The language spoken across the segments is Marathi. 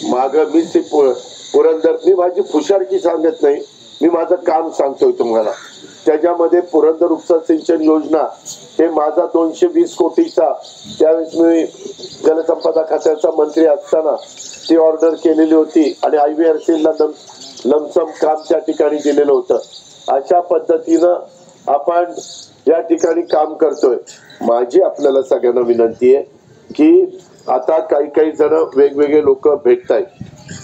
माग मी ते पुरंदर, मी माझी फुशारकी सांगत नाही, मी माझं काम सांगतोय तुम्हाला. त्याच्यामध्ये पुरंदर उपसा सिंचन योजना हे माझा 220 कोटीचा त्यावेळेस मी जलसंपदा खात्याचा मंत्री असताना ती ऑर्डर केलेली होती आणि IVRC ला लमसम काम त्या ठिकाणी दिलेलं होतं. अशा पद्धतीनं आपण या ठिकाणी काम करतोय. माझी आपल्याला सगळ्यांना विनंती आहे की आता काही जण वेगवेगळे लोक भेटतायत,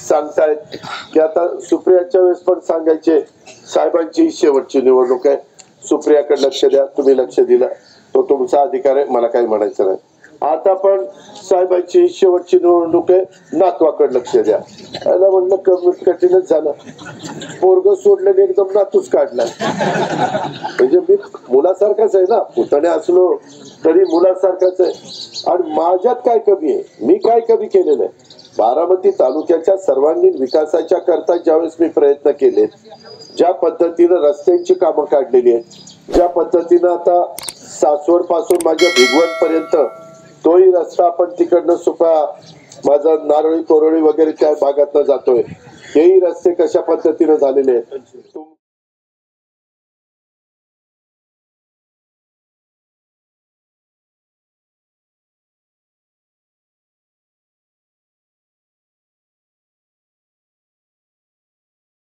सांगतायत की आता सुप्रियाच्या वेळेस पण सांगायचे साहेबांची शेवटची निवडणूक आहे, सुप्रियाकडे लक्ष द्या, तुम्ही लक्ष दिलं तो तुमचा अधिकार आहे, मला काही म्हणायचं नाही. आता पण साहेबांची शेवटची निवडणूक आहे, नातवाकडे लक्ष द्या. याला म्हणलं कठीणच झालं, पोरग सोडलं एकदम नातूच काढला. म्हणजे मी मुलासारखाच आहे ना, पुतणे असलो तरी मुलासारखाच आहे. आणि माझ्यात काय कमी आहे, मी काय कमी केलेलं आहे. बारामती तालुक्याच्या सर्वांगीण विकासाच्या करता ज्यावेळेस मी प्रयत्न केले, ज्या पद्धतीनं रस्त्यांची कामं काढलेली आहेत, ज्या पद्धतीनं आता सासवड पासून माझ्या भिगवण पर्यंत तोही रस्ता आपण तिकडनं सुपा माझा नारळी कोरोळी वगैरे त्या भागातनं जातोय, हेही रस्ते कशा पद्धतीनं झालेले आहेत.